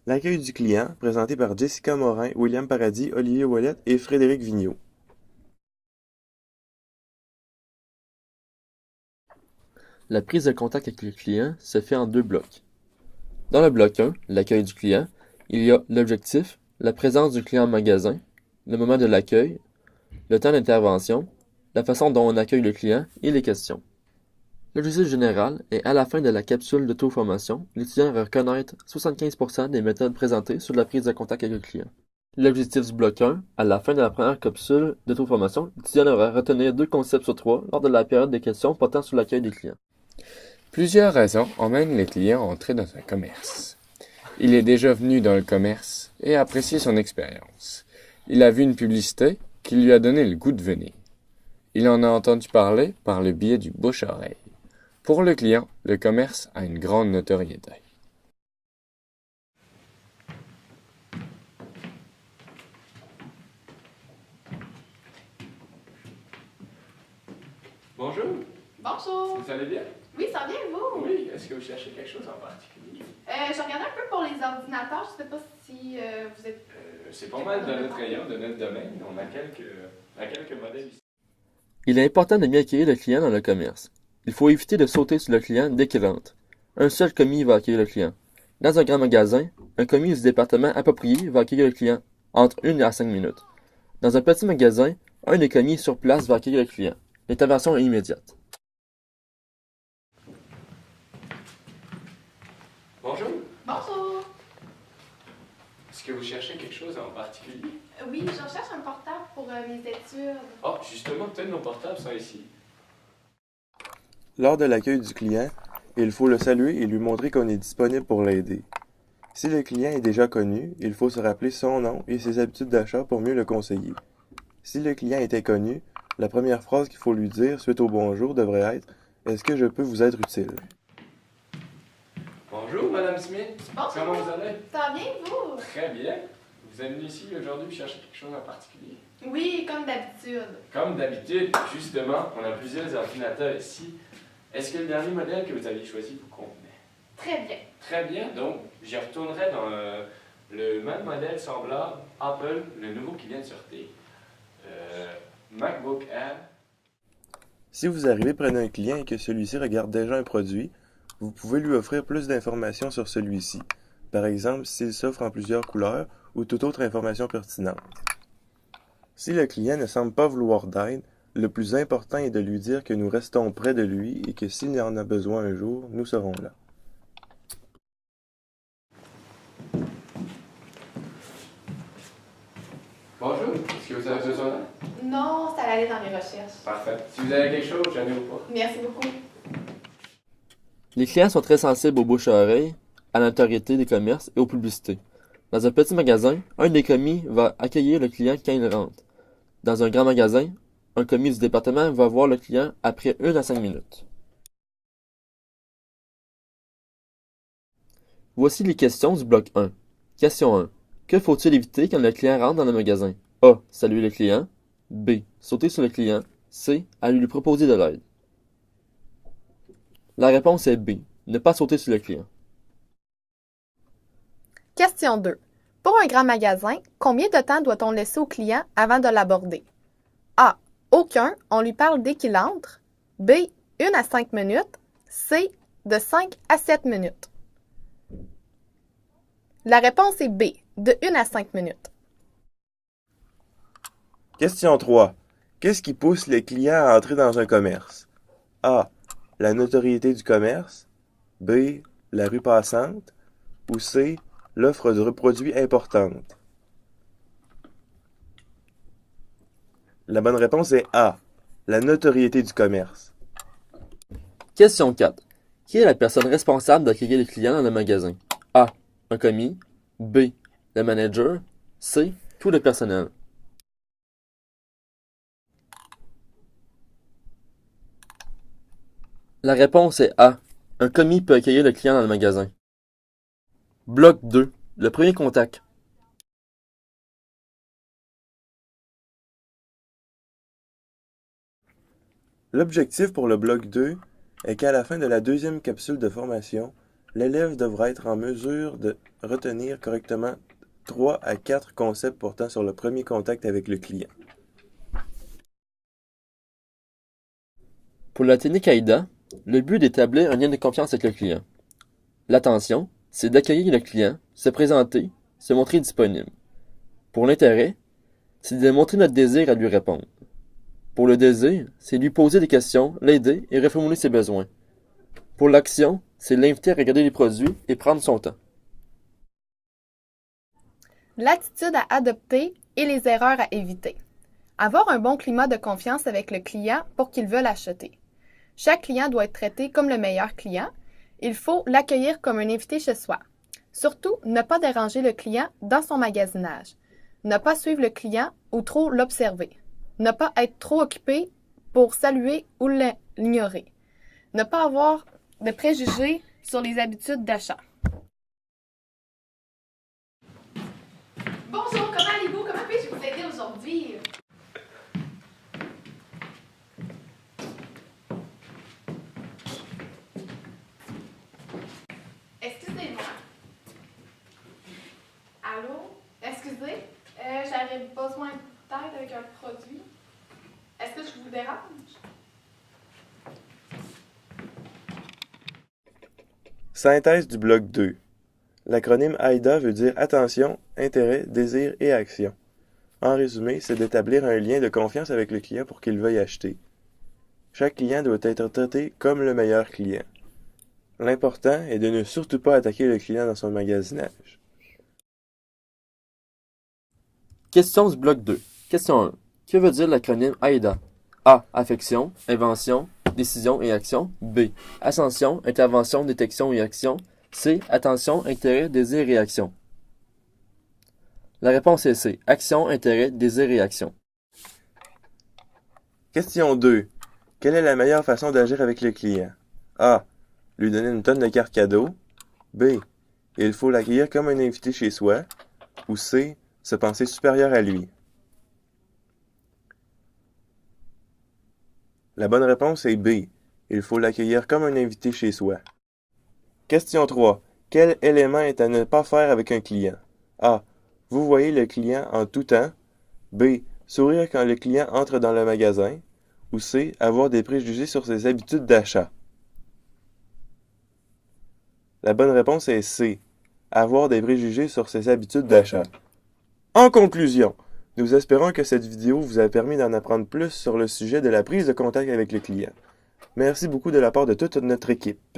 L'accueil du client, présenté par Jessica Morin, William Paradis, Olivier Ouellette et Frédéric Vigneault. La prise de contact avec le client se fait en deux blocs. Dans le bloc 1, l'accueil du client, il y a l'objectif, la présence du client en magasin, le moment de l'accueil, le temps d'intervention, la façon dont on accueille le client et les questions. L'objectif général est à la fin de la capsule d'auto-formation, l'étudiant va reconnaître 75% des méthodes présentées sur la prise de contact avec le client. L'objectif du bloc 1, à la fin de la première capsule d'auto-formation, l'étudiant devra retenir 2 concepts sur 3 lors de la période des questions portant sur l'accueil des clients. Plusieurs raisons emmènent les clients à entrer dans un commerce. Il est déjà venu dans le commerce et a apprécié son expérience. Il a vu une publicité qui lui a donné le goût de venir. Il en a entendu parler par le biais du bouche-à-oreille. Pour le client, le commerce a une grande notoriété. Bonjour, Bonjour! vous allez bien? Oui, ça va bien, vous? Oui, est-ce que vous cherchez quelque chose en particulier? Je regardais un peu pour les ordinateurs. Je sais pas si vous êtes... C'est pas mal de notre rayon, de notre domaine. On a quelques modèles ici. Il est important de bien accueillir le client dans le commerce. Il faut éviter de sauter sur le client dès qu'il rentre. Un seul commis va accueillir le client. Dans un grand magasin, un commis du département approprié va accueillir le client entre 1 à 5 minutes. Dans un petit magasin, un des commis sur place va accueillir le client. L'intervention est immédiate. Bonjour, Bonjour! est-ce que vous cherchez quelque chose en particulier? Oui, je recherche un portable pour mes études. Ah, justement, peut-être nos portables sont ici. Lors de l'accueil du client, il faut le saluer et lui montrer qu'on est disponible pour l'aider. Si le client est déjà connu, il faut se rappeler son nom et ses habitudes d'achat pour mieux le conseiller. Si le client est inconnu, la première phrase qu'il faut lui dire suite au bonjour devrait être « Est-ce que je peux vous être utile? » Bonjour, Madame Smith. Bonjour! Comment vous allez? Ça va bien, vous? Très bien. Vous êtes venu ici aujourd'hui pour chercher quelque chose en particulier? Oui, comme d'habitude. Comme d'habitude, justement, on a plusieurs ordinateurs ici. Est-ce que le dernier modèle que vous aviez choisi vous convenait? Très bien. Très bien, donc j'y retournerai dans le même modèle semblable, Apple, le nouveau qui vient de sortir. MacBook Air. Si vous arrivez près d'un client et que celui-ci regarde déjà un produit, vous pouvez lui offrir plus d'informations sur celui-ci, par exemple s'il s'offre en plusieurs couleurs ou toute autre information pertinente. Si le client ne semble pas vouloir d'aide, le plus important est de lui dire que nous restons près de lui et que s'il en a besoin un jour, nous serons là. Bonjour, est-ce que vous avez besoin d'aide? Non, ça allait dans mes recherches. Parfait. Si vous avez quelque chose, jamais ou pas. Merci beaucoup. Les clients sont très sensibles aux bouche à oreille, à la notoriété des commerces et aux publicités. Dans un petit magasin, un des commis va accueillir le client quand il rentre. Dans un grand magasin, un commis du département va voir le client après 1 à 5 minutes. Voici les questions du bloc 1. Question 1. Que faut-il éviter quand le client rentre dans le magasin? A. Saluer le client. B. Sauter sur le client. C. Aller lui proposer de l'aide. La réponse est B. Ne pas sauter sur le client. Question 2. Pour un grand magasin, combien de temps doit-on laisser au client avant de l'aborder? A. Aucun, on lui parle dès qu'il entre. B. 1 à 5 minutes. C. De 5 à 7 minutes. La réponse est B. De 1 à 5 minutes. Question 3. Qu'est-ce qui pousse les clients à entrer dans un commerce? A. La notoriété du commerce. B. La rue passante. Ou C. L'offre de produits importante. La bonne réponse est A. La notoriété du commerce. Question 4. Qui est la personne responsable d'accueillir les clients dans le magasin? A. Un commis. B. Le manager. C. Tout le personnel. La réponse est A. Un commis peut accueillir le client dans le magasin. Bloc 2. Le premier contact. L'objectif pour le bloc 2 est qu'à la fin de la deuxième capsule de formation, L'élève devra être en mesure de retenir correctement 3 à 4 concepts portant sur le premier contact avec le client. Pour la technique AIDA, le but est d'établir un lien de confiance avec le client. L'attention, c'est d'accueillir le client, se présenter, se montrer disponible. Pour l'intérêt, c'est de montrer notre désir à lui répondre. Pour le désir, c'est lui poser des questions, l'aider et reformuler ses besoins. Pour l'action, c'est l'inviter à regarder les produits et prendre son temps. L'attitude à adopter et les erreurs à éviter. Avoir un bon climat de confiance avec le client pour qu'il veuille acheter. Chaque client doit être traité comme le meilleur client. Il faut l'accueillir comme un invité chez soi. Surtout, ne pas déranger le client dans son magasinage. Ne pas suivre le client ou trop l'observer. Ne pas être trop occupé pour saluer ou l'ignorer. Ne pas avoir de préjugés sur les habitudes d'achat. Bonjour, comment allez-vous? Comment puis-je vous aider aujourd'hui? Excusez-moi. Allô? Excusez, j'avais besoin d'aide avec un produit. Est-ce que je vous dérange? Synthèse du bloc 2. L'acronyme AIDA veut dire attention, intérêt, désir et action. En résumé, c'est d'établir un lien de confiance avec le client pour qu'il veuille acheter. Chaque client doit être traité comme le meilleur client. L'important est de ne surtout pas attaquer le client dans son magasinage. Question du bloc 2. Question 1. Que veut dire l'acronyme AIDA? A. Affection, invention, décision et action. B. Ascension, intervention, détection et action. C. Attention, intérêt, désir et action. La réponse est C. Action, intérêt, désir et action. Question 2. Quelle est la meilleure façon d'agir avec le client? A. Lui donner une tonne de cartes cadeaux. B. Il faut l'accueillir comme un invité chez soi. Ou C. Se penser supérieur à lui. La bonne réponse est B. Il faut l'accueillir comme un invité chez soi. Question 3. Quel élément est à ne pas faire avec un client? A. Vous voyez le client en tout temps. B. Sourire quand le client entre dans le magasin. Ou C. Avoir des préjugés sur ses habitudes d'achat. La bonne réponse est C. Avoir des préjugés sur ses habitudes d'achat. En conclusion, nous espérons que cette vidéo vous a permis d'en apprendre plus sur le sujet de la prise de contact avec le client. Merci beaucoup de la part de toute notre équipe.